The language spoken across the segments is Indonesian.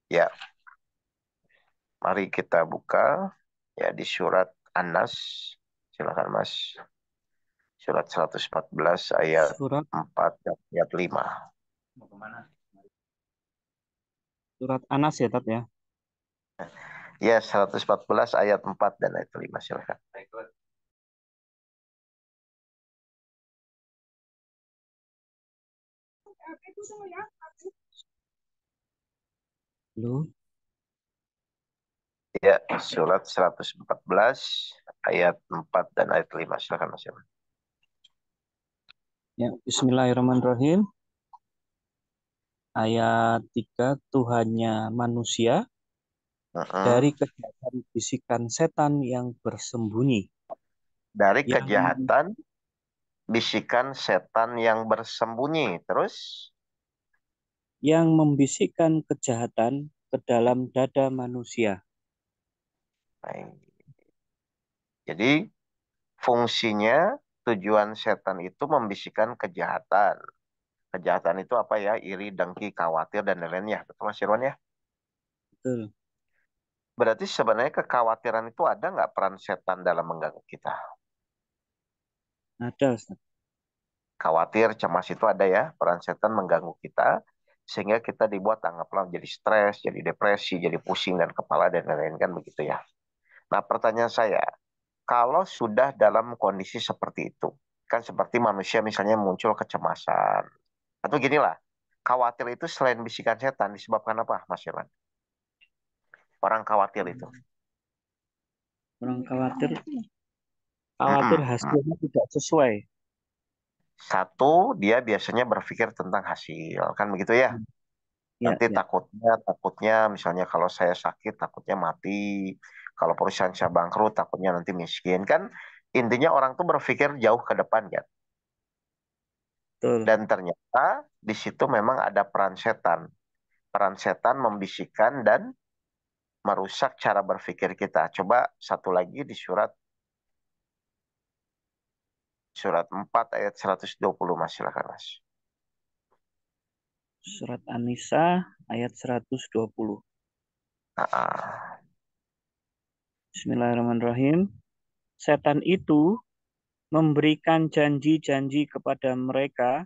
Ya, mari kita buka ya di surat An-Nas. Silakan Mas. Surat 114 ayat Surat 4 dan ayat 5. surat Anas ya, Tat ya. Ya, 114 ayat 4 dan ayat 5. Silakan. Lu Ya, surat 114 ayat 4 dan ayat 5. Silakan Mas. ya, Bismillahirrahmanirrahim. Ayat 3, Tuhannya manusia Mm-mm. dari kejahatan bisikan setan yang bersembunyi, Dari yang kejahatan bisikan setan yang bersembunyi. Terus, membisikkan kejahatan ke dalam dada manusia. baik. Jadi fungsinya tujuan setan itu membisikkan kejahatan. Kejahatan itu apa ya? Iri, dengki, khawatir, dan lain-lainnya. Betul Mas Irwan ya? Betul. Berarti sebenarnya kekhawatiran itu ada nggak peran setan dalam mengganggu kita? Ada, Ustaz. Khawatir, cemas itu ada ya. Peran setan mengganggu kita. Sehingga kita dibuat anggaplah jadi stres, jadi depresi, jadi pusing dan kepala dan lain-lain kan begitu ya. Nah pertanyaan saya, kalau sudah dalam kondisi seperti itu, kan seperti manusia misalnya muncul kecemasan, atau gini lah, khawatir itu selain bisikan setan disebabkan apa, Mas Irwan? Orang khawatir itu. Orang khawatir Mm-mm. hasilnya tidak sesuai. Satu, dia biasanya berpikir tentang hasil, kan begitu ya? Ya, Nanti ya, takutnya misalnya kalau saya sakit, takutnya mati. Kalau perusahaan saya bangkrut, takutnya nanti miskin. Kan intinya orang tuh berpikir jauh ke depan kan. betul. Dan ternyata di situ memang ada peran setan. Peran setan membisikkan dan merusak cara berpikir kita. Coba satu lagi di surat 4 ayat 120 Mas, silakan Mas. Surat An-Nisa ayat 120. Ah, ah. Bismillahirrahmanirrahim. Setan itu memberikan janji-janji kepada mereka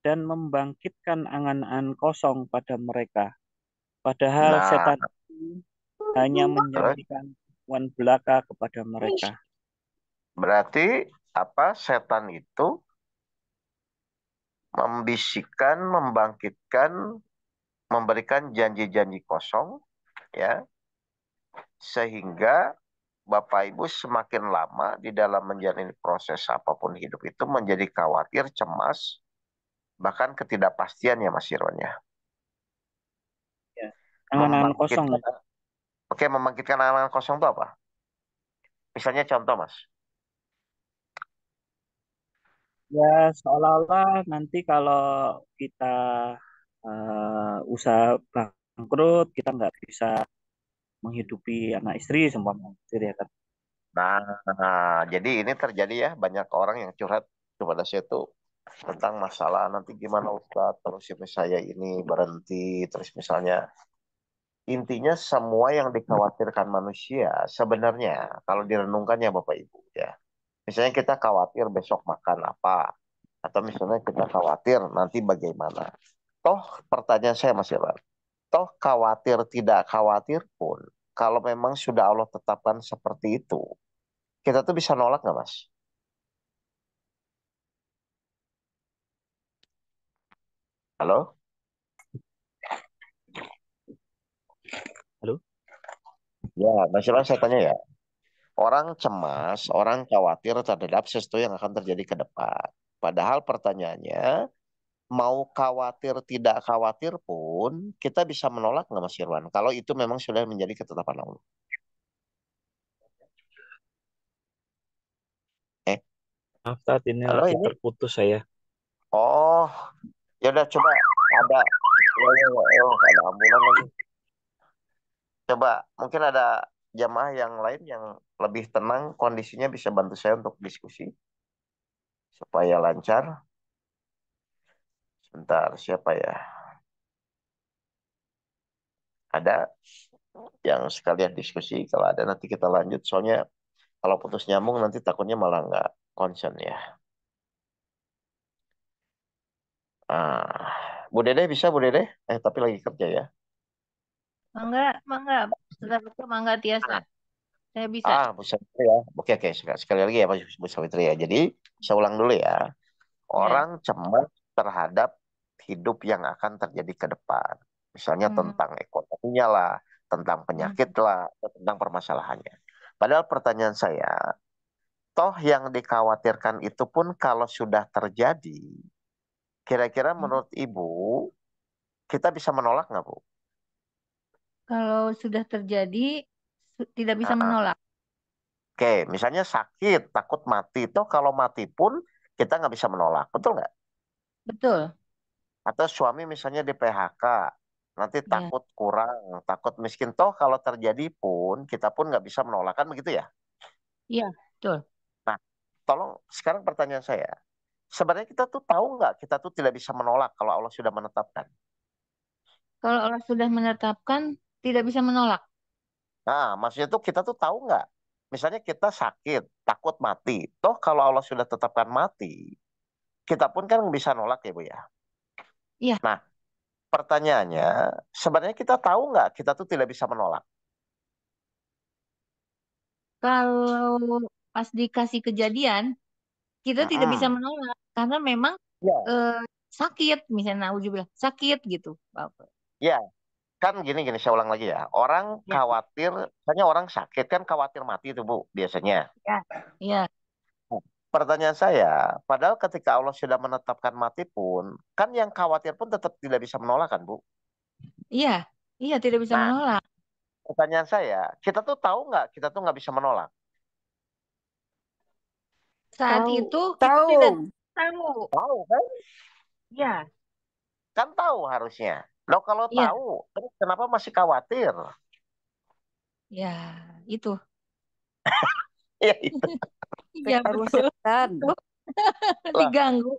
dan membangkitkan angan-angan kosong pada mereka. Padahal Nah, setan itu hanya terus menjanjikan wan belaka kepada mereka. berarti apa? Setan itu membisikkan, membangkitkan, memberikan janji-janji kosong, ya, sehingga Bapak Ibu semakin lama di dalam menjalani proses apapun hidup itu menjadi khawatir, cemas, bahkan ketidakpastian ya Mas Irwan ya. Ya. Angan-angan kosong. Membangkitkan, oke, membangkitkan angan kosong itu apa? Misalnya contoh Mas. Ya, seolah-olah nanti kalau kita usaha bangkrut, kita nggak bisa menghidupi anak istri seumpama gitu ya kan. Jadi ini terjadi ya banyak orang yang curhat kepada saya tuh tentang masalah nanti gimana Ustadz terus saya ini berhenti terus misalnya intinya semua yang dikhawatirkan manusia sebenarnya kalau direnungkan ya Bapak Ibu ya. Misalnya kita khawatir besok makan apa atau misalnya kita khawatir nanti bagaimana. Toh pertanyaan saya Mas Irwan, toh khawatir tidak khawatir pun kalau memang sudah Allah tetapkan seperti itu, kita tuh bisa nolak nggak Mas? Halo? Halo? Ya, Mas Irwan saya tanya ya. Orang cemas, orang khawatir terhadap sesuatu yang akan terjadi ke depan. Padahal pertanyaannya, mau khawatir tidak khawatir pun, kita bisa menolak nggak Mas Irwan? Kalau itu memang sudah menjadi ketetapan Allah. Eh, Maaf, saat ini halo lagi ini? terputus saya. Oh, ya udah coba ada, ada ambulan lagi. Coba mungkin ada jamaah yang lain yang lebih tenang, kondisinya bisa bantu saya untuk diskusi supaya lancar. Bentar, siapa ya? Ada yang sekalian diskusi. Kalau ada nanti kita lanjut. Soalnya kalau putus nyambung nanti takutnya malah nggak concern ya. Bu Dede bisa Bu Dede? Tapi lagi kerja ya. Mangga, mangga. Sudah betul, mangga Tiasa. Saya bisa. Bu Sawitri ya. Oke, oke. Sekali lagi ya Bu Sawitri ya. Jadi saya ulang dulu ya. Ya. Orang cemas terhadap hidup yang akan terjadi ke depan. Misalnya Hmm. tentang ekonominya lah, tentang Hmm. penyakit lah, atau tentang permasalahannya. Padahal pertanyaan saya, toh yang dikhawatirkan itu pun kalau sudah terjadi, kira-kira menurut Ibu, kita bisa menolak nggak, Bu? Kalau sudah terjadi, tidak bisa Nah, menolak. oke, misalnya sakit, takut mati, toh kalau mati pun kita nggak bisa menolak, betul nggak? Betul. Atau suami misalnya di PHK, nanti Ya. takut kurang, takut miskin. Toh kalau terjadi pun, kita pun nggak bisa menolak, kan begitu ya? Iya, betul. Nah, tolong sekarang pertanyaan saya. Sebenarnya kita tuh tahu nggak, kita tuh tidak bisa menolak kalau Allah sudah menetapkan. Kalau Allah sudah menetapkan, tidak bisa menolak. Nah, maksudnya tuh kita tuh tahu nggak? Misalnya kita sakit, takut mati. Toh kalau Allah sudah tetapkan mati, kita pun kan bisa nolak ya, Bu ya. Iya, Nah, pertanyaannya, sebenarnya kita tahu nggak, kita tuh tidak bisa menolak. kalau pas dikasih kejadian, kita tidak bisa Mm-mm. menolak. Karena memang Ya, eh, sakit, misalnya nauzubillah, sakit gitu. Bapak. ya, kan gini-gini saya ulang lagi ya. Orang Ya, khawatir, misalnya orang sakit kan khawatir mati itu Bu biasanya. ya, ya, Pertanyaan saya, padahal ketika Allah sudah menetapkan mati pun, kan yang khawatir pun tetap tidak bisa menolak kan Bu? iya, iya tidak bisa Nah, menolak. pertanyaan saya, kita tuh tahu nggak kita tuh nggak bisa menolak? Saat Tahu. itu kita tidak Tahu. tahu. Tahu kan? Ya, Kan tahu harusnya. Loh kalau iya, tahu, terus kenapa masih khawatir? ya, itu. Iya, iya. Iya, Harus betul. setan. Itu Lah, diganggu.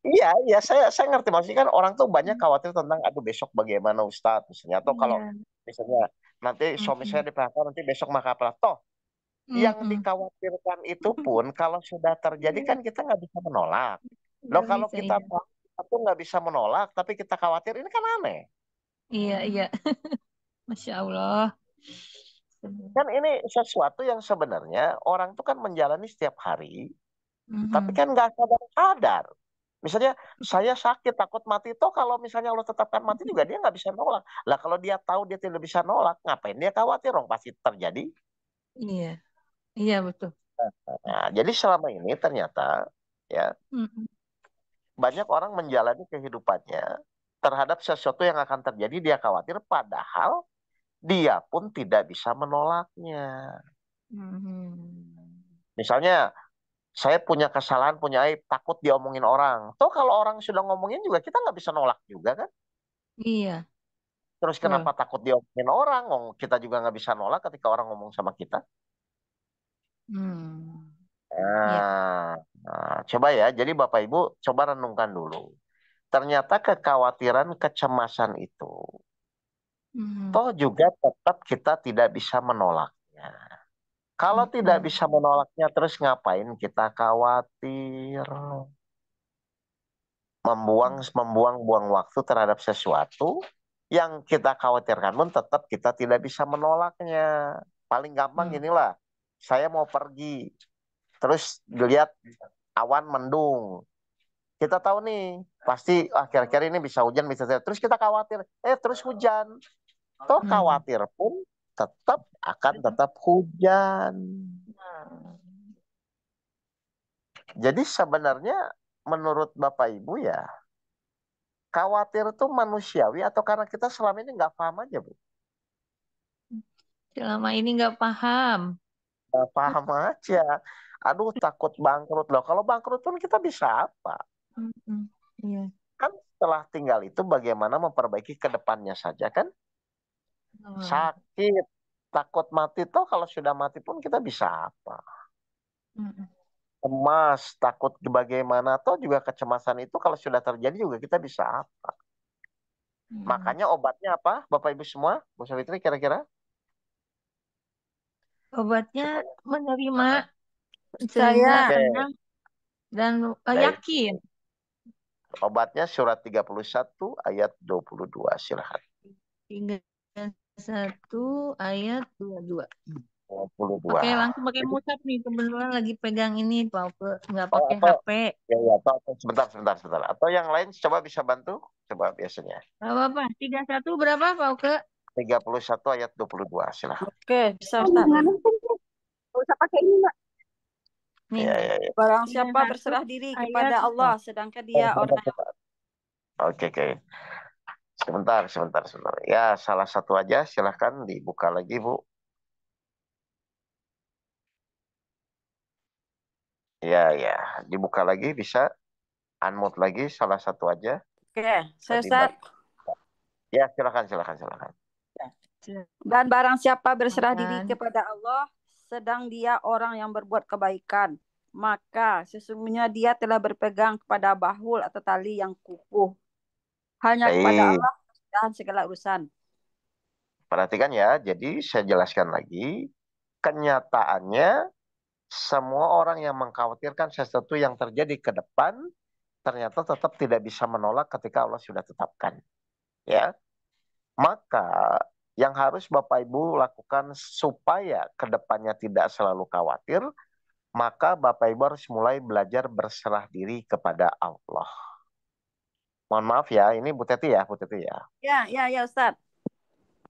iya, iya, saya ngerti maksudnya kan orang tuh banyak khawatir tentang aduh besok bagaimana Ustadz misalnya atau kalau Iya. misalnya nanti suami saya Mm-mm. di PHK nanti besok maka apa toh yang Mm-mm. dikhawatirkan itu pun kalau sudah terjadi Iya, kan kita nggak bisa menolak. Loh nggak kalau bisa, kita iya. tahu kita tuh nggak bisa menolak tapi kita khawatir ini kan aneh. Iya, iya. Masya Allah. Kan ini sesuatu yang sebenarnya orang tuh kan menjalani setiap hari tapi Mhm. kan nggak sadar-sadar. Misalnya saya sakit takut mati toh kalau misalnya Allah tetapkan mati juga dia nggak bisa nolak. Lah kalau dia tahu dia tidak bisa nolak, ngapain dia khawatir dong pasti terjadi. Iya, iya betul. Nah, jadi selama ini ternyata ya Mhm. banyak orang menjalani kehidupannya terhadap sesuatu yang akan terjadi dia khawatir padahal dia pun tidak bisa menolaknya. Mhm. Misalnya saya punya kesalahan, punya aib, takut diomongin orang. Toh kalau orang sudah ngomongin juga kita nggak bisa nolak juga kan? Iya, Terus kenapa betul. takut diomongin orang? Oh, kita juga nggak bisa nolak ketika orang ngomong sama kita. Hmm. Iya. Coba ya. Jadi Bapak Ibu coba renungkan dulu. Ternyata kekhawatiran, kecemasan itu, Mhm. toh juga tetap kita tidak bisa menolaknya. Kalau tidak Mhm. bisa menolaknya, terus ngapain kita khawatir? Membuang-buang waktu terhadap sesuatu yang kita khawatirkan pun tetap kita tidak bisa menolaknya. Paling gampang Mhm. inilah, saya mau pergi, terus dilihat awan mendung. Kita tahu nih, pasti akhir-akhir ini bisa hujan, bisa terus kita khawatir, terus hujan. Toh Mhm. khawatir pun tetap hujan. Nah, Jadi sebenarnya menurut Bapak Ibu ya, khawatir itu manusiawi atau karena kita selama ini nggak paham aja, Bu? selama ini nggak paham. Nggak paham aja. Aduh, takut bangkrut loh. Kalau bangkrut pun kita bisa apa? Mhm. Iya. Kan setelah tinggal itu bagaimana memperbaiki ke depannya saja kan? Oh. Sakit, takut mati toh kalau sudah mati pun kita bisa apa? Mhm. cemas, takut bagaimana, atau juga kecemasan itu kalau sudah terjadi juga kita bisa apa? Makanya obatnya apa, Bapak Ibu semua, Bu Savitri kira-kira? Obatnya Supaya menerima sehingga Saya. Oke, tenang dan baik. yakin. Obatnya surat 31 ayat 22. Silahkan. 31 ayat 22. 22. Oke, langsung pakai Jadi, mushaf nih. Kebetulan lagi pegang ini, Pak Uke. Nggak oh, pakai atau HP. sebentar. Atau yang lain coba bisa bantu? Coba biasanya. Gak apa-apa. 31 berapa, Pak Uke? 31 ayat 22. Silahkan. Oke, bisa Ustaz. Nggak usah pakai ini, Mbak. Nih, Ya. Barang siapa 31 berserah diri ayat kepada Allah, sedangkan dia orang yang Oke. Sebentar. Ya, salah satu aja silahkan dibuka lagi, Bu. Ya. Dibuka lagi bisa. Unmute lagi salah satu aja. Oke, saya Tadi Ustaz. Ya, silakan. Dan barang siapa berserah diri Silakan. kepada Allah, sedang dia orang yang berbuat kebaikan, maka sesungguhnya dia telah berpegang kepada bahul atau tali yang kukuh. Hanya kepada Baik. Allah dan segala urusan. Perhatikan ya, jadi saya jelaskan lagi. Kenyataannya, semua orang yang mengkhawatirkan sesuatu yang terjadi ke depan, ternyata tetap tidak bisa menolak ketika Allah sudah tetapkan. Ya, maka yang harus Bapak Ibu lakukan supaya ke depannya tidak selalu khawatir, maka Bapak Ibu harus mulai belajar berserah diri kepada Allah. Mohon maaf ya, ini Bu Teti ya. Ya Ustaz.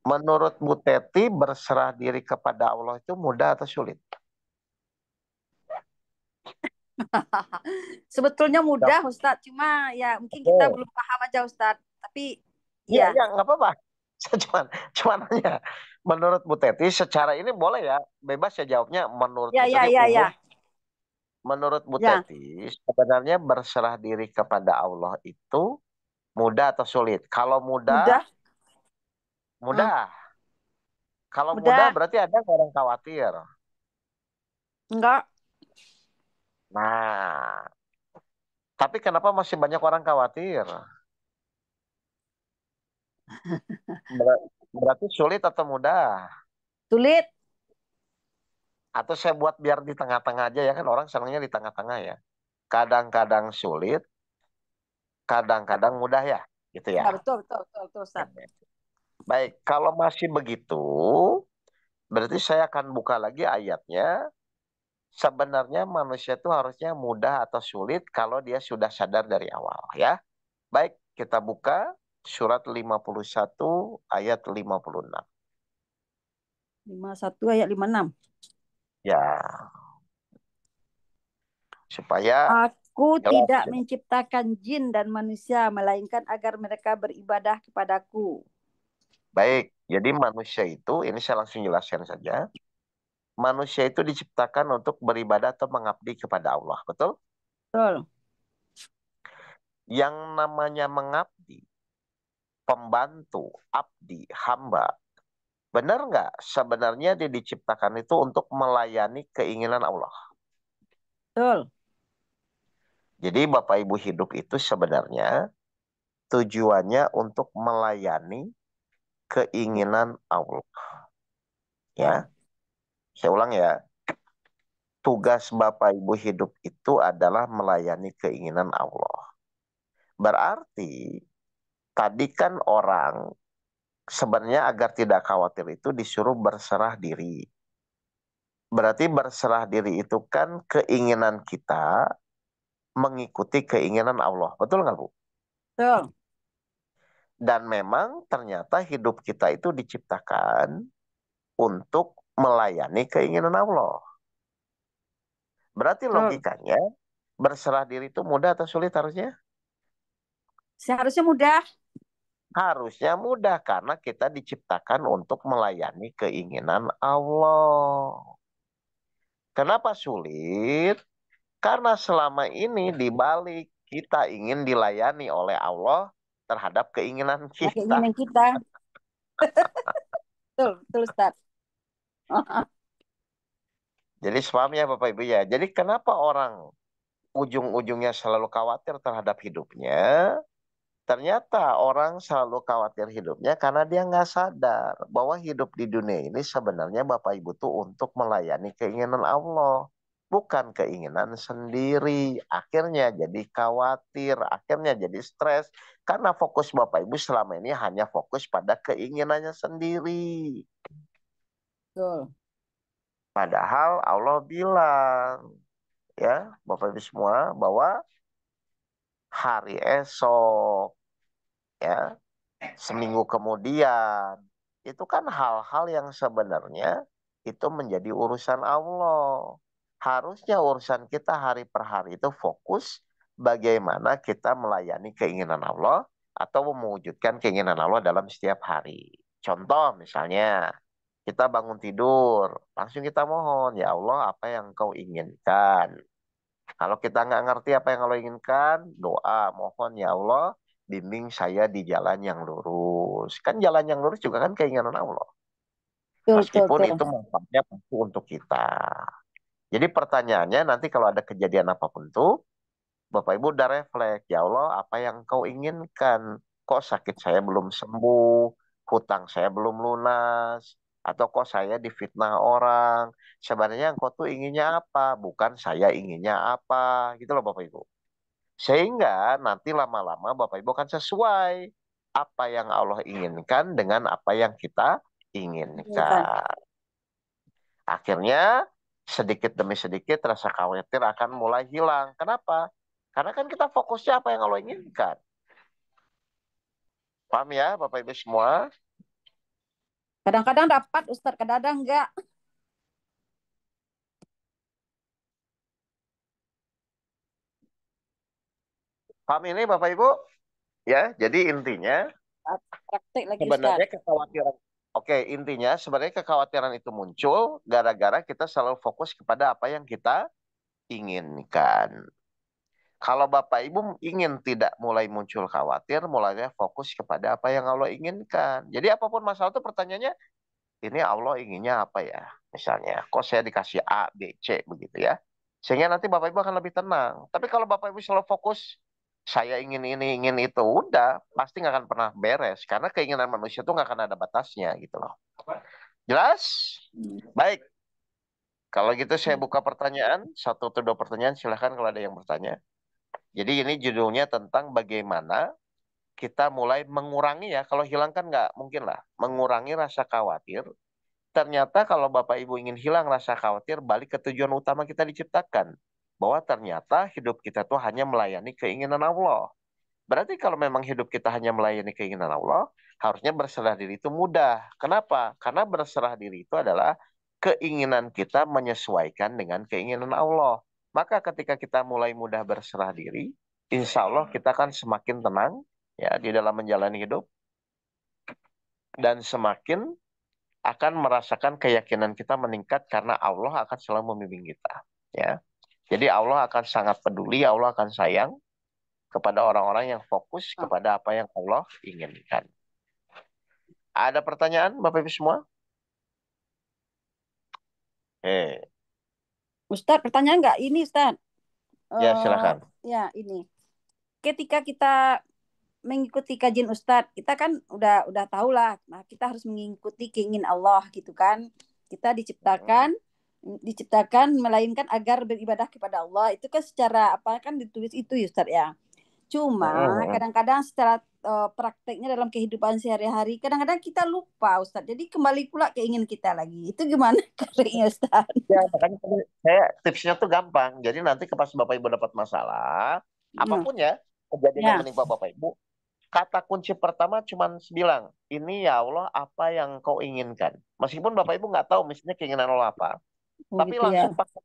Menurut Bu Teti, berserah diri kepada Allah itu mudah atau sulit? Sebetulnya mudah Ustaz, cuma ya mungkin kita belum paham aja Ustaz. Tapi Iya, nggak apa-apa. Saya cuma nanya. Menurut Bu Teti, secara ini boleh ya, bebas ya jawabnya. Menurut Bu Teti umum. Menurut Bu Teti, sebenarnya berserah diri kepada Allah itu mudah atau sulit? Kalau mudah. Kalau mudah berarti ada orang khawatir. Enggak. Nah, tapi kenapa masih banyak orang khawatir? Berarti sulit atau mudah? Sulit. Atau saya buat biar di tengah-tengah aja ya, kan orang senangnya di tengah-tengah ya. Kadang-kadang sulit, kadang-kadang mudah ya, gitu ya. Ya betul Ustaz. Baik, kalau masih begitu, berarti saya akan buka lagi ayatnya. Sebenarnya manusia itu harusnya mudah atau sulit kalau dia sudah sadar dari awal ya. Baik, kita buka surat 51 ayat 56. 51 ayat 56. Ya. Supaya Aku tidak menciptakan jin dan manusia, melainkan agar mereka beribadah kepadaku. Baik, jadi manusia itu, ini saya langsung jelaskan saja. Manusia itu diciptakan untuk beribadah atau mengabdi kepada Allah, betul? Betul. Yang namanya mengabdi, pembantu, abdi, hamba, benar nggak sebenarnya dia diciptakan itu untuk melayani keinginan Allah? Betul. Jadi Bapak Ibu hidup itu sebenarnya tujuannya untuk melayani keinginan Allah. Ya, saya ulang ya. Tugas Bapak Ibu hidup itu adalah melayani keinginan Allah. Berarti tadi kan orang sebenarnya agar tidak khawatir itu disuruh berserah diri. Berarti berserah diri itu kan keinginan kita mengikuti keinginan Allah. Betul nggak, Bu? Betul. Dan memang ternyata hidup kita itu diciptakan untuk melayani keinginan Allah. Berarti logikanya berserah diri itu mudah atau sulit harusnya? Seharusnya mudah. Harusnya mudah karena kita diciptakan untuk melayani keinginan Allah. Kenapa sulit? Karena selama ini dibalik kita ingin dilayani oleh Allah terhadap keinginan kita. Keinginan kita. Betul Ustaz. Jadi paham ya Bapak Ibu ya. Jadi kenapa orang ujung-ujungnya selalu khawatir terhadap hidupnya? Ternyata orang selalu khawatir hidupnya karena dia nggak sadar bahwa hidup di dunia ini sebenarnya Bapak Ibu tuh untuk melayani keinginan Allah, bukan keinginan sendiri. Akhirnya jadi khawatir, akhirnya jadi stres karena fokus Bapak Ibu selama ini hanya fokus pada keinginannya sendiri. Betul. Padahal Allah bilang ya Bapak Ibu semua bahwa hari esok ya seminggu kemudian itu kan hal-hal yang sebenarnya itu menjadi urusan Allah. Harusnya urusan kita hari per hari itu fokus bagaimana kita melayani keinginan Allah atau mewujudkan keinginan Allah dalam setiap hari. Contoh misalnya kita bangun tidur, langsung kita mohon, ya Allah apa yang kau inginkan. Kalau kita nggak ngerti apa yang Allah inginkan, doa, mohon ya Allah, bimbing saya di jalan yang lurus. Kan jalan yang lurus juga kan keinginan Allah. Betul, betul, Meskipun itu betul. manfaatnya pasti untuk kita. Jadi pertanyaannya nanti kalau ada kejadian apapun tuh, Bapak Ibu udah refleks, ya Allah apa yang kau inginkan? Kok sakit saya belum sembuh, hutang saya belum lunas, atau kok saya difitnah orang? Sebenarnya engkau tuh inginnya apa? Bukan saya inginnya apa, gitu loh Bapak Ibu. Sehingga nanti lama-lama Bapak Ibu akan sesuai apa yang Allah inginkan dengan apa yang kita Inginkan. inginkan. Akhirnya sedikit demi sedikit rasa khawatir akan mulai hilang. Kenapa? Karena kan kita fokusnya apa yang Allah inginkan. Paham ya Bapak Ibu semua? Kadang-kadang dapat, Ustadz, kadang-kadang enggak. Paham ini Bapak Ibu? Ya, jadi intinya Praktek lagi, sebenarnya Ustadz. kekhawatiran. Oke, intinya sebenarnya kekhawatiran itu muncul gara-gara kita selalu fokus kepada apa yang kita inginkan. Kalau Bapak Ibu ingin tidak mulai muncul khawatir, mulainya fokus kepada apa yang Allah inginkan. Jadi apapun masalah itu pertanyaannya, ini Allah inginnya apa ya? Misalnya, kok saya dikasih A, B, C begitu ya. Sehingga nanti Bapak Ibu akan lebih tenang. Tapi kalau Bapak Ibu selalu fokus, saya ingin ini, ingin itu, udah pasti nggak akan pernah beres. Karena keinginan manusia itu nggak akan ada batasnya gitu loh. Jelas? Baik. Kalau gitu saya buka pertanyaan, satu atau dua pertanyaan, silahkan kalau ada yang bertanya. Jadi ini judulnya tentang bagaimana kita mulai mengurangi ya, kalau hilang kan nggak mungkin lah, mengurangi rasa khawatir. Ternyata kalau Bapak Ibu ingin hilang rasa khawatir, balik ke tujuan utama kita diciptakan. Bahwa ternyata hidup kita tuh hanya melayani keinginan Allah. Berarti kalau memang hidup kita hanya melayani keinginan Allah, harusnya berserah diri itu mudah. Kenapa? Karena berserah diri itu adalah keinginan kita menyesuaikan dengan keinginan Allah. Maka ketika kita mulai mudah berserah diri, insya Allah kita akan semakin tenang ya di dalam menjalani hidup dan semakin akan merasakan keyakinan kita meningkat karena Allah akan selalu membimbing kita. Ya, jadi Allah akan sangat peduli, Allah akan sayang kepada orang-orang yang fokus kepada apa yang Allah inginkan. Ada pertanyaan Bapak Ibu semua? Ustadz, pertanyaan enggak? Ini, Ustadz. Ya silakan. Ya, ini. Ketika kita mengikuti kajian Ustadz, kita kan udah tahu lah. Nah, kita harus mengikuti keinginan Allah gitu kan. Kita diciptakan melainkan agar beribadah kepada Allah. Itu kan secara apa kan ditulis itu ya, Ustadz ya. Cuma kadang-kadang secara prakteknya dalam kehidupan sehari-hari, kadang-kadang kita lupa Ustadz. Jadi kembali pula keinginan kita lagi. Itu gimana caranya Ustadz? Ya, makanya saya tipsnya tuh gampang. Jadi nanti pas Bapak Ibu dapat masalah, apapun ya, kejadian yang Ya. menimpa Bapak Ibu, kata kunci pertama cuma bilang, ini ya Allah apa yang kau inginkan. Meskipun Bapak Ibu nggak tahu mestinya keinginan Allah apa. Oh, Tapi gitu ya. langsung pakai,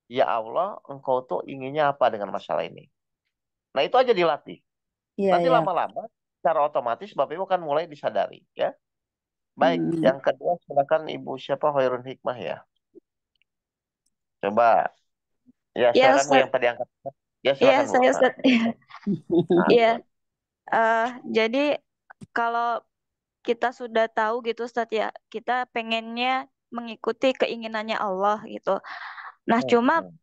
ya Allah engkau tuh inginnya apa dengan masalah ini. Nah itu aja dilatih. Iya, Nanti ya. lama-lama secara otomatis Bapak Ibu kan mulai disadari. Ya. Baik, yang kedua silakan Ibu siapa Hoirun Hikmah ya. Coba. Ya Ya, silakan Bu Ustaz. yang tadi angkat. Ya Iya, silakan Bu. saya Ustaz. Nah, Iya. Jadi kalau kita sudah tahu gitu Ustaz ya, kita pengennya mengikuti keinginannya Allah gitu. Nah, cuma Hmm.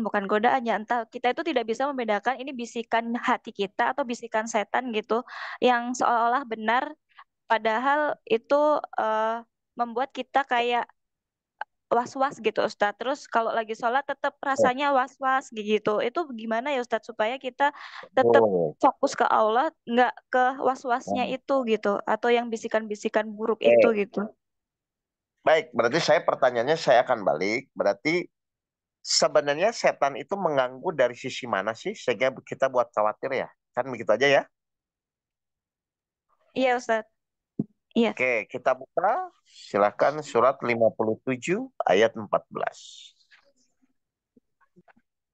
bukan godaan ya, entah kita itu tidak bisa membedakan ini bisikan hati kita atau bisikan setan gitu, yang seolah-olah benar, padahal itu membuat kita kayak was-was gitu Ustadz. Terus kalau lagi sholat tetap Oh, rasanya was-was gitu. Itu gimana ya Ustadz supaya kita tetap oh. fokus ke Allah, nggak ke was-wasnya Hmm. itu gitu, atau yang bisikan-bisikan buruk itu Oke. gitu. Baik, berarti pertanyaannya saya akan balik. Berarti sebenarnya setan itu mengganggu dari sisi mana sih sehingga kita buat khawatir ya? Kan begitu aja ya? Iya Ustadz. Iya. Oke, kita buka. Silakan surat 57 ayat 14.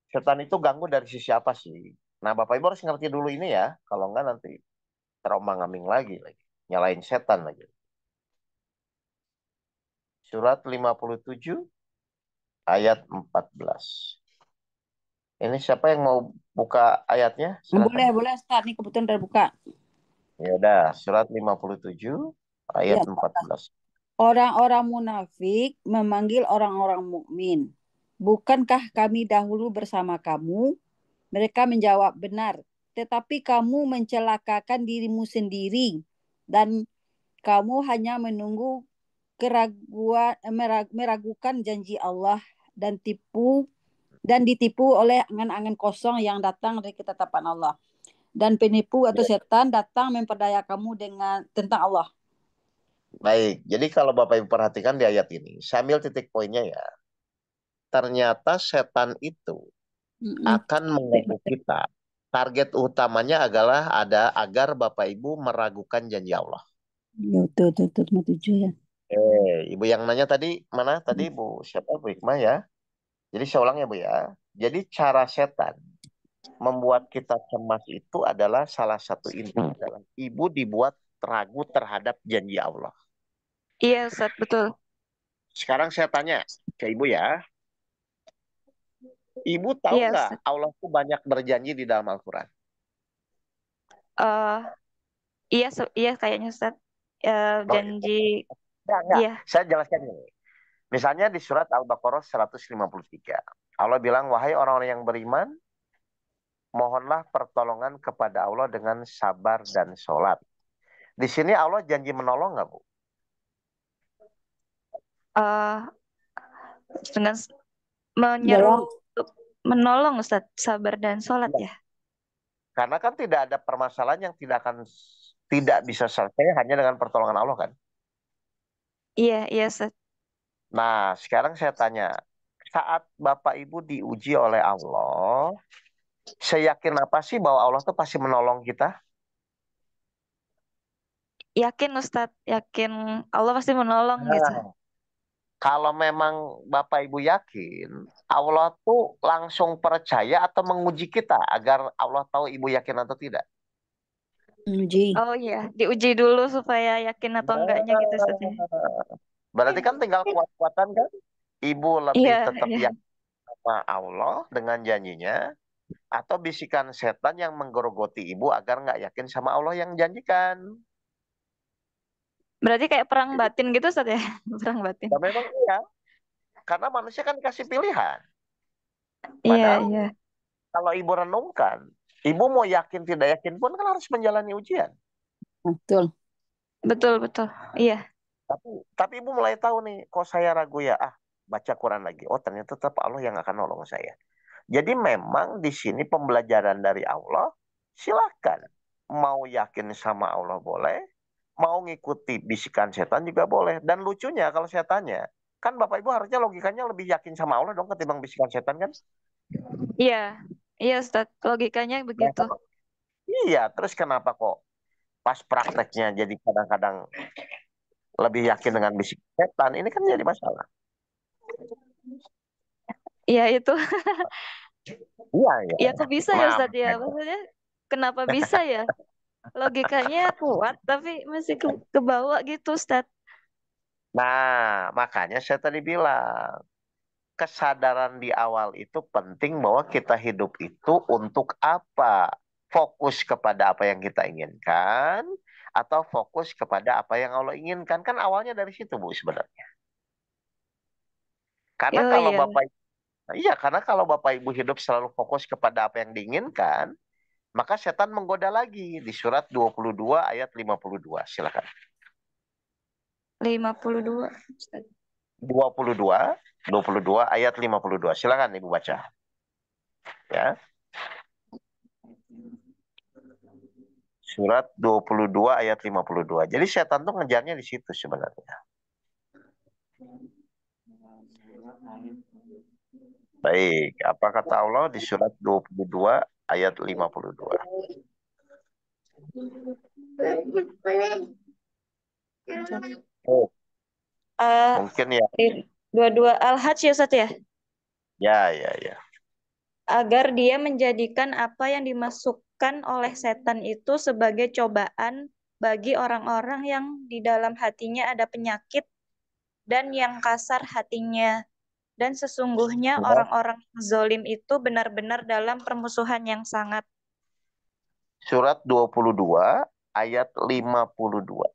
Setan itu ganggu dari sisi apa sih? Nah, Bapak Ibu harus ngerti dulu ini ya. Kalau enggak nanti terombang-ambing lagi. Nyalain setan lagi. Surat 57 ayat 14. Ini siapa yang mau buka ayatnya? Boleh, Silakan. boleh Ustaz. Nih kebetulan udah buka. Ya udah, surat 57 ayat Ya, 14. orang-orang munafik memanggil orang-orang mukmin. Bukankah kami dahulu bersama kamu? Mereka menjawab, benar. Tetapi kamu mencelakakan dirimu sendiri dan kamu hanya menunggu meragukan janji Allah dan ditipu oleh angan-angan kosong yang datang dari ketetapan Allah. Dan penipu atau Ya, setan datang memperdaya kamu dengan tentang Allah. baik, jadi kalau Bapak Ibu perhatikan di ayat ini, saya ambil titik poinnya ya. Ternyata setan itu Mm-mm. akan mengganggu kita. Target utamanya adalah agar Bapak Ibu meragukan janji Allah. Ya, betul, cuma 7 ya. Ibu yang nanya tadi mana? Tadi Bu siapa? Bu Hikmah ya. Jadi saya ulang ya Bu ya. Jadi cara setan membuat kita cemas itu adalah salah satu inti adalah ibu dibuat ragu terhadap janji Allah. Iya Ustadz, betul. Sekarang saya tanya ke ibu ya, ibu tahu Iya nggak Ustadz. Allah tuh banyak berjanji di dalam Al-Quran? Eh, iya, iya kayaknya Ustadz. Oh, Janji, enggak. iya. Saya jelaskan ini. Misalnya di surat Al-Baqarah 153. Allah bilang, wahai orang-orang yang beriman, mohonlah pertolongan kepada Allah dengan sabar dan sholat. Di sini Allah janji menolong nggak Bu? eh dengan Dalam menyeru untuk menolong Ustadz, sabar dan sholat Iya. ya. Karena kan tidak ada permasalahan yang tidak bisa selesai hanya dengan pertolongan Allah kan. Iya, iya Ustadz. Nah, sekarang saya tanya, saat Bapak Ibu diuji oleh Allah, seyakin apa sih bahwa Allah tuh pasti menolong kita? Yakin Ustadz, yakin Allah pasti menolong gitu. Nah, kalau memang Bapak Ibu yakin, Allah tuh langsung percaya atau menguji kita agar Allah tahu Ibu yakin atau tidak. uji. Oh iya, diuji dulu supaya yakin atau enggaknya gitu Nah, Ustadz ya. berarti kan tinggal kuat-kuatan kan? Ibu lebih Iya, tetap iya. yakin sama Allah dengan janjinya, atau bisikan setan yang menggerogoti ibu agar nggak yakin sama Allah yang janjikan. Berarti kayak perang batin gitu Ustadz ya. Perang batin. Dan memang iya, karena manusia kan kasih pilihan. Iya, Padahal iya. kalau ibu renungkan, ibu mau yakin tidak yakin pun kan harus menjalani ujian. Betul. Betul, betul. Iya. Tapi ibu mulai tahu nih, kok saya ragu ya, baca Quran lagi. Oh ternyata tetap Allah yang akan nolong saya. Jadi memang di sini pembelajaran dari Allah, silakan. Mau yakin sama Allah boleh, mau ngikuti bisikan setan juga boleh. Dan lucunya kalau saya tanya, kan Bapak Ibu harusnya logikanya lebih yakin sama Allah dong ketimbang bisikan setan kan? Iya. Iya Ustadz, logikanya Nah, begitu. iya, terus kenapa kok pas prakteknya jadi kadang-kadang lebih yakin dengan bisikan setan? Ini kan jadi masalah. Iya itu. Iya, iya. Ya kok bisa ya Nah, Ustadz ya? Maksudnya kenapa bisa ya? Logikanya kuat tapi masih ke bawah gitu Ustadz. makanya saya tadi bilang, kesadaran di awal itu penting bahwa kita hidup itu untuk apa? Fokus kepada apa yang kita inginkan atau fokus kepada apa yang Allah inginkan? Kan awalnya dari situ Bu sebenarnya. Karena Oh kalau iya. Bapak Nah, iya, karena kalau Bapak Ibu hidup selalu fokus kepada apa yang diinginkan, maka setan menggoda lagi di surat 22 ayat 52. Silakan. 52. Ustaz. 22 ayat 52. Silakan Ibu baca. Ya. Surat 22 ayat 52. Jadi setan tuh ngejarnya di situ sebenarnya. Baik, apa kata Allah di surat 22 ayat 52? Oh, Eh, mungkin ya. 22 Al-Hajj ya Ustaz ya? Ya. Agar dia menjadikan apa yang dimasukkan oleh setan itu sebagai cobaan bagi orang-orang yang di dalam hatinya ada penyakit dan yang kasar hatinya. Dan sesungguhnya Surat, orang-orang zolim itu benar-benar dalam permusuhan yang sangat. surat 22 ayat 52.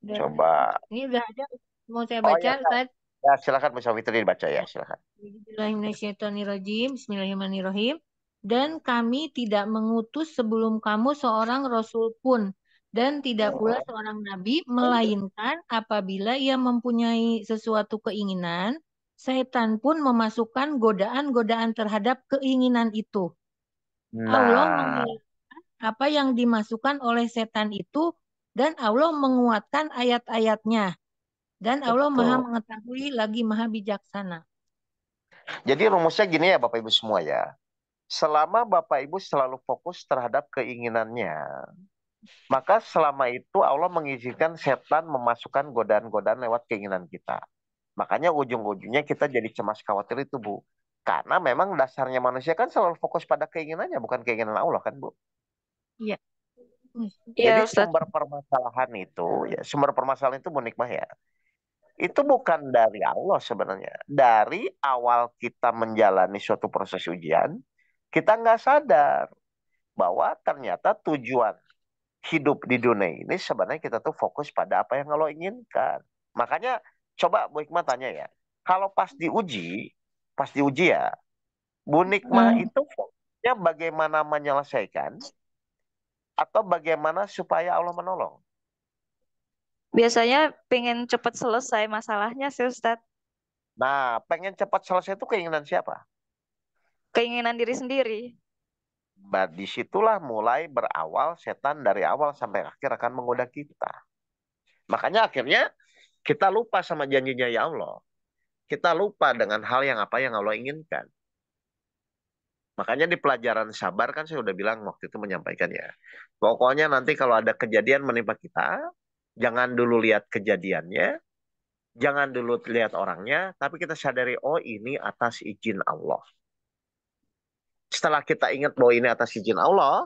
Coba. Ini udah ada. Mau saya Oh baca, ya, Ustaz? ya silakan Bu Safitri dibaca ya, silakan. Bismillahirrahmanirrahim. Dan kami tidak mengutus sebelum kamu seorang rasul pun, dan tidak pula seorang nabi, melainkan apabila ia mempunyai sesuatu keinginan, setan pun memasukkan godaan-godaan terhadap keinginan itu. Allah Nah, mengingatkan apa yang dimasukkan oleh setan itu, dan Allah menguatkan ayat-ayatnya. Dan Allah Maha betul. mengetahui lagi Maha bijaksana. Jadi rumusnya gini ya Bapak Ibu semua ya. Selama Bapak Ibu selalu fokus terhadap keinginannya, maka selama itu Allah mengizinkan setan memasukkan godaan-godaan lewat keinginan kita. Makanya ujung-ujungnya kita jadi cemas khawatir itu Bu. Karena memang dasarnya manusia kan selalu fokus pada keinginannya, bukan keinginan Allah kan Bu. Iya. Iya Jadi Ustaz. sumber permasalahan itu, ya sumber permasalahan itu Bu Nikmah ya. Itu bukan dari Allah sebenarnya. Dari awal kita menjalani suatu proses ujian, kita nggak sadar bahwa ternyata tujuan hidup di dunia ini sebenarnya kita tuh fokus pada apa yang Allah inginkan. Makanya coba Bu Hikmah tanya ya, kalau pas diuji ya, Bu Nikmah itu fokusnya bagaimana menyelesaikan atau bagaimana supaya Allah menolong? Biasanya pengen cepat selesai masalahnya sih Ustaz. Nah, pengen cepat selesai itu keinginan siapa? Keinginan diri sendiri. Nah, disitulah mulai berawal setan dari awal sampai akhir akan menggoda kita. Makanya akhirnya kita lupa sama janjinya ya Allah. Kita lupa dengan hal yang apa yang Allah inginkan. Makanya di pelajaran sabar kan saya udah bilang waktu itu menyampaikan ya. Pokoknya nanti kalau ada kejadian menimpa kita, jangan dulu lihat kejadiannya, jangan dulu lihat orangnya, tapi kita sadari, oh ini atas izin Allah. Setelah kita ingat bahwa ini atas izin Allah,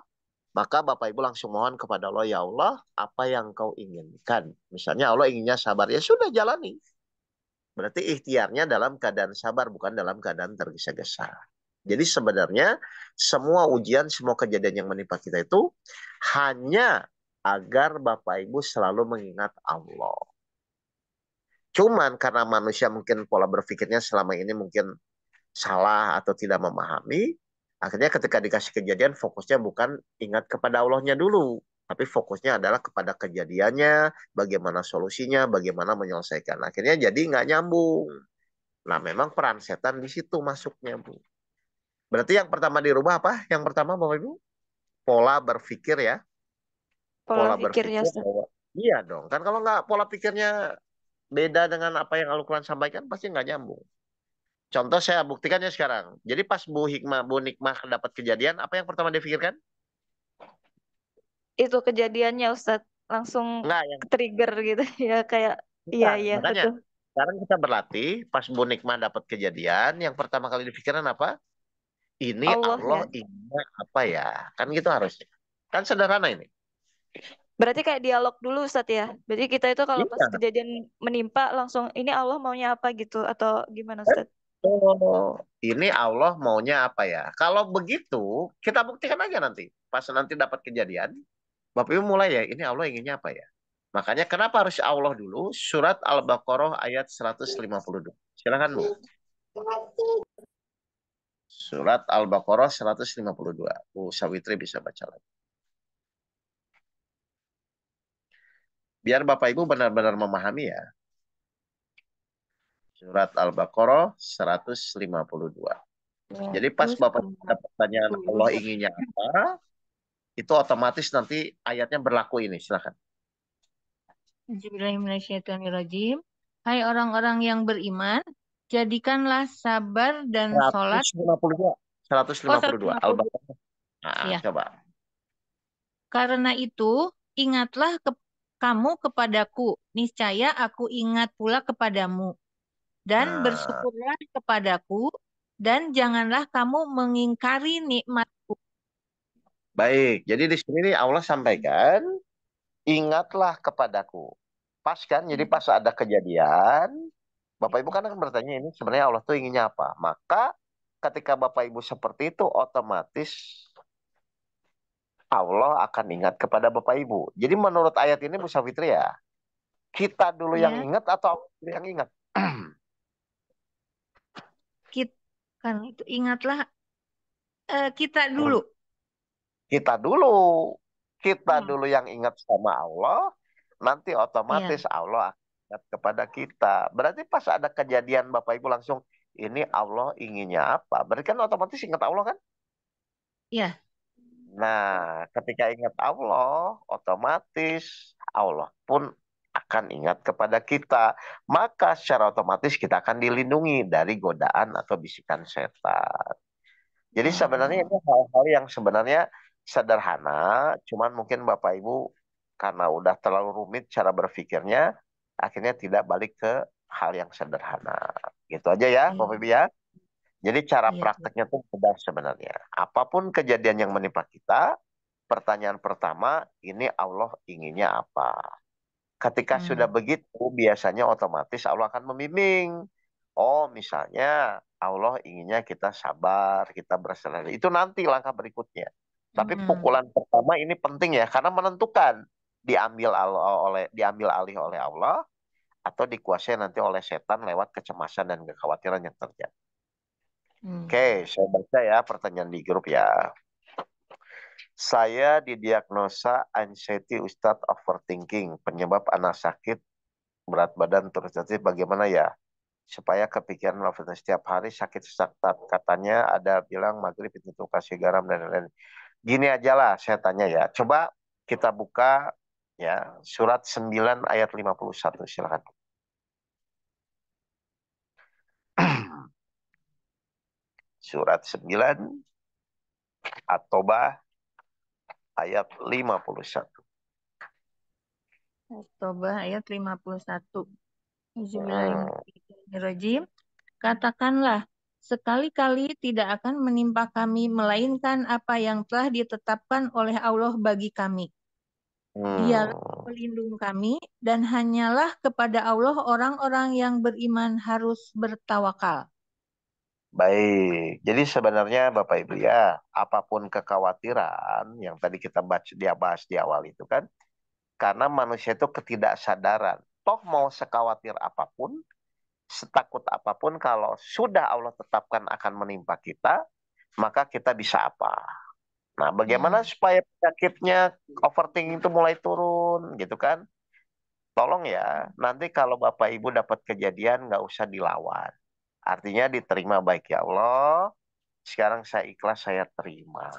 maka Bapak Ibu langsung mohon kepada Allah, ya Allah, apa yang kau inginkan. Misalnya Allah inginnya sabar, ya sudah jalani. Berarti ikhtiarnya dalam keadaan sabar, bukan dalam keadaan tergesa-gesa. Jadi sebenarnya semua ujian, semua kejadian yang menimpa kita itu hanya agar Bapak Ibu selalu mengingat Allah. Cuman karena manusia mungkin pola berpikirnya selama ini mungkin salah atau tidak memahami, akhirnya ketika dikasih kejadian fokusnya bukan ingat kepada Allahnya dulu, tapi fokusnya adalah kepada kejadiannya, bagaimana solusinya, bagaimana menyelesaikan. Akhirnya jadi nggak nyambung. Nah, memang peran setan di situ masuknya, Bu. Berarti yang pertama dirubah apa? Yang pertama, Bapak Ibu? Pola berpikir ya. Pola Pola pikir ya berpikir Ustaz. bahwa, iya dong. Kan kalau nggak pola pikirnya beda dengan apa yang Al-Quran sampaikan, pasti nggak nyambung. Contoh saya buktikan ya sekarang. Jadi pas Bu Nikmah dapat kejadian, apa yang pertama dipikirkan? Itu kejadiannya Ustaz. Langsung Enggak, yang trigger gitu ya kayak iya bukan. iya Makanya betul. sekarang kita berlatih, pas Bu Nikmah dapat kejadian, yang pertama kali dipikirkan apa? Ini Allah Allah ya. inginnya apa ya? Kan gitu harusnya. Kan sederhana ini. Berarti kayak dialog dulu Ustaz ya. Berarti kita itu kalau pas Iya. kejadian menimpa langsung ini Allah maunya apa gitu atau gimana Ustaz? Oh, ini Allah maunya apa ya? Kalau begitu, kita buktikan aja nanti. Pas nanti dapat kejadian, Bapak Ibu mulai ya, ini Allah inginnya apa ya? Makanya kenapa harus Allah dulu? Surat Al-Baqarah ayat 152. Silakan Bu. Surat Al-Baqarah 152. Bu Sawitri bisa baca lagi. Biar Bapak Ibu benar-benar memahami ya. Surat Al-Baqarah 152. Jadi pas Bapak ada pertanyaan Allah inginnya apa, itu otomatis nanti ayatnya berlaku ini. Silakan. Bismillahirrahmanirrahim. Hai orang-orang yang beriman, jadikanlah sabar dan sholat. 152. 152. Al-Baqarah. Nah, Ya. coba. Karena itu, ingatlah kamu kepadaku, niscaya aku ingat pula kepadamu. Dan bersyukurlah kepadaku, dan janganlah kamu mengingkari nikmatku. Baik, jadi di sini Allah sampaikan, ingatlah kepadaku. Pas kan, jadi pas ada kejadian, Bapak Ibu kan akan bertanya ini sebenarnya Allah tuh inginnya apa. Maka ketika Bapak Ibu seperti itu, otomatis Allah akan ingat kepada Bapak Ibu. Jadi menurut ayat ini Bu Safitri ya, kita dulu yang ingat atau Allah dulu yang ingat? Kan itu ingatlah kita dulu. Kita dulu. Kita dulu yang ingat sama Allah, nanti otomatis Allah akan ingat kepada kita. Berarti pas ada kejadian Bapak Ibu langsung, ini Allah inginnya apa? Berarti kan otomatis ingat Allah kan? Iya. Nah, ketika ingat Allah, otomatis Allah pun akan ingat kepada kita. Maka secara otomatis kita akan dilindungi dari godaan atau bisikan setan. Jadi sebenarnya ini hal-hal yang sebenarnya sederhana, cuman mungkin Bapak Ibu karena udah terlalu rumit cara berpikirnya, akhirnya tidak balik ke hal yang sederhana. Gitu aja ya, Bapak Ibu ya. Jadi cara prakteknya tuh mudah sebenarnya. Apapun kejadian yang menimpa kita, pertanyaan pertama, ini Allah inginnya apa? Ketika sudah begitu, biasanya otomatis Allah akan membimbing. Oh, misalnya Allah inginnya kita sabar, kita bersabar. Itu nanti langkah berikutnya. Tapi pukulan pertama ini penting ya, karena menentukan diambil alih oleh Allah atau dikuasai nanti oleh setan lewat kecemasan dan kekhawatiran yang terjadi. Oke, saya baca ya pertanyaan di grup ya. Saya didiagnosa anxiety Ustadz overthinking, penyebab anak sakit, berat badan terus jadi bagaimana ya? Supaya kepikiran melakukan setiap hari sakit sesak. Katanya ada bilang maghrib itu kasih garam dan lain-lain. Gini aja lah saya tanya ya. Coba kita buka ya surat 9 ayat 51 silakan. Surat 9 At-Taubah ayat 51. At-Taubah ayat 51. Bismillahirrahmanirrahim. Katakanlah, sekali-kali tidak akan menimpa kami melainkan apa yang telah ditetapkan oleh Allah bagi kami. Dialah pelindung kami dan hanyalah kepada Allah orang-orang yang beriman harus bertawakal. Baik, jadi sebenarnya Bapak Ibu ya, apapun kekhawatiran yang tadi kita bahas di awal itu kan, karena manusia itu ketidaksadaran. Toh mau sekhawatir apapun, setakut apapun, kalau sudah Allah tetapkan akan menimpa kita, maka kita bisa apa? Nah, bagaimana supaya penyakitnya overthinking itu mulai turun gitu kan? Tolong ya, nanti kalau Bapak Ibu dapat kejadian nggak usah dilawan. Artinya diterima baik ya Allah. Sekarang saya ikhlas, saya terima.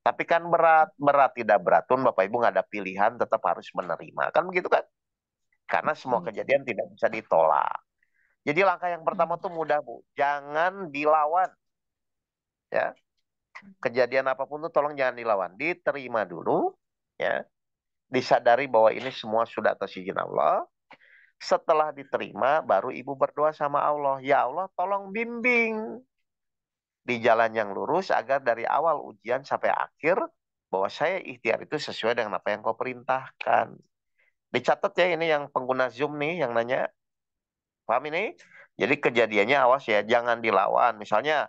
Tapi kan berat tidak berat pun Bapak Ibu nggak ada pilihan, tetap harus menerima. Kan begitu kan? Karena semua kejadian tidak bisa ditolak. Jadi langkah yang pertama tuh mudah Bu. Jangan dilawan. Ya. Kejadian apapun tuh tolong jangan dilawan. Diterima dulu. Ya. Disadari bahwa ini semua sudah atas izin Allah. Setelah diterima, baru ibu berdoa sama Allah. Ya Allah, tolong bimbing di jalan yang lurus agar dari awal ujian sampai akhir, bahwa saya ikhtiar itu sesuai dengan apa yang kau perintahkan. Dicatat ya ini yang pengguna Zoom nih yang nanya. Paham ini? Jadi kejadiannya awas ya, jangan dilawan. Misalnya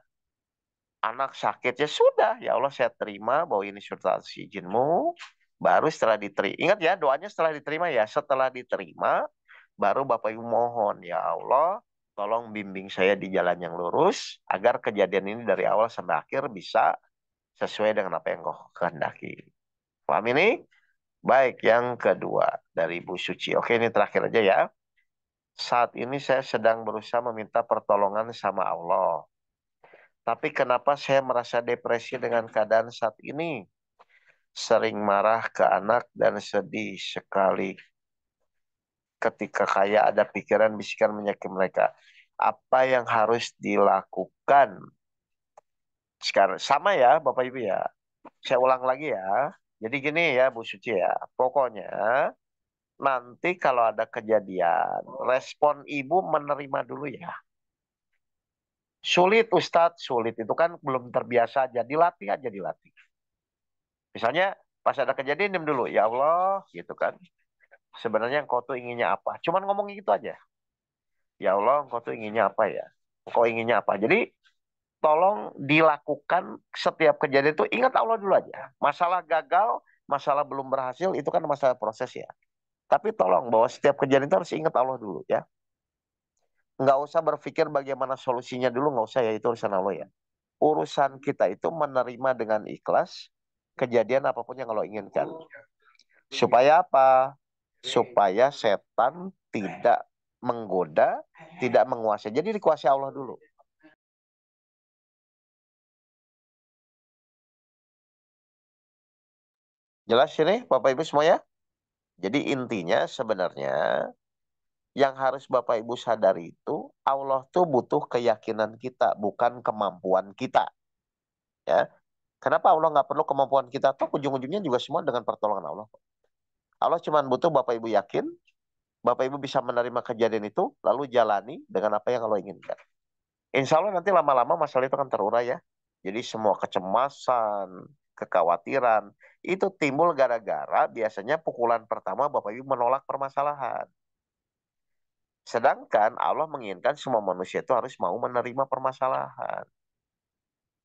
anak sakit ya sudah, ya Allah saya terima bahwa ini sudah atas izinmu. Baru setelah diterima, ingat ya doanya setelah diterima ya. Setelah diterima, baru Bapak Ibu mohon, ya Allah, tolong bimbing saya di jalan yang lurus, agar kejadian ini dari awal sampai akhir bisa sesuai dengan apa yang kau kehendaki. Paham ini? Baik, yang kedua dari Bu Suci. Oke, ini terakhir aja ya. Saat ini saya sedang berusaha meminta pertolongan sama Allah. Tapi kenapa saya merasa depresi dengan keadaan saat ini? Sering marah ke anak dan sedih sekali ketika kayak ada pikiran bisikan menyakiti mereka. Apa yang harus dilakukan? Sekarang sama ya Bapak Ibu ya. Saya ulang lagi ya. Jadi gini ya Bu Suci ya. Pokoknya nanti kalau ada kejadian, respon ibu menerima dulu ya. Sulit Ustadz, sulit itu kan belum terbiasa aja. Dilatih aja, dilatih. Misalnya pas ada kejadian diam dulu. Ya Allah gitu kan. Sebenarnya engkau tuh inginnya apa? Cuman ngomong gitu aja. Ya Allah engkau tuh inginnya apa ya? Engkau inginnya apa? Jadi tolong dilakukan setiap kejadian itu ingat Allah dulu aja. Masalah gagal, masalah belum berhasil itu kan masalah proses ya. Tapi tolong bahwa setiap kejadian itu harus ingat Allah dulu ya. Nggak usah berpikir bagaimana solusinya dulu, nggak usah ya, itu urusan Allah ya. Urusan kita itu menerima dengan ikhlas kejadian apapun yang Allah inginkan. Supaya apa? Supaya setan tidak menggoda, tidak menguasai. Jadi dikuasai Allah dulu. Jelas ini Bapak Ibu semua ya? Jadi intinya sebenarnya yang harus Bapak Ibu sadari itu Allah tuh butuh keyakinan kita, bukan kemampuan kita. Ya, kenapa Allah nggak perlu kemampuan kita? Tuh ujung-ujungnya juga semua dengan pertolongan Allah. Allah cuma butuh Bapak Ibu yakin, Bapak Ibu bisa menerima kejadian itu, lalu jalani dengan apa yang Allah inginkan. Insya Allah nanti lama-lama masalah itu akan terurai ya. Jadi semua kecemasan, kekhawatiran, itu timbul gara-gara biasanya pukulan pertama Bapak Ibu menolak permasalahan. Sedangkan Allah menginginkan semua manusia itu harus mau menerima permasalahan.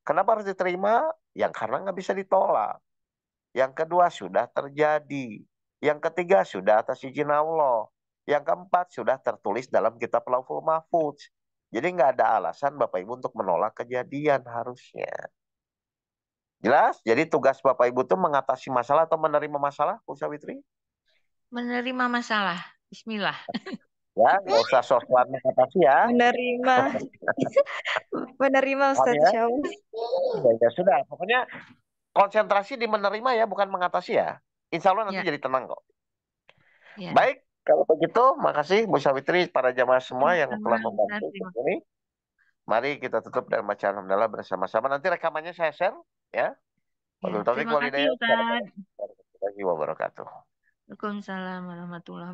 Kenapa harus diterima? Yang karena nggak bisa ditolak. Yang kedua sudah terjadi. Yang ketiga sudah atas izin Allah. Yang keempat sudah tertulis dalam kitab Lauhul Mahfuz. Jadi nggak ada alasan Bapak Ibu untuk menolak kejadian harusnya. Jelas? Jadi tugas Bapak Ibu itu mengatasi masalah atau menerima masalah, Bu Sawitri? Menerima masalah. Bismillah. Ya, nggak usah sok-sokan mengatasi ya. Menerima. Menerima Paham Ustadz, ya? Insya Allah. Ya sudah. Pokoknya konsentrasi di menerima ya, bukan mengatasi ya. Insya Allah nanti Ya, jadi tenang kok. ya. Baik, kalau begitu, makasih Bu Sawitri, para jamaah semua yang telah Sama-sama, membantu Ustaz. Terima ini. Mari kita tutup dan baca alhamdulillah bersama-sama. Nanti rekamannya saya share ya. Ya, Wabillahi taufiq terima wal kasih hidayah. Ustaz. Warahmatullahi wabarakatuh. Waalaikumsalam warahmatullahi wabarakatuh.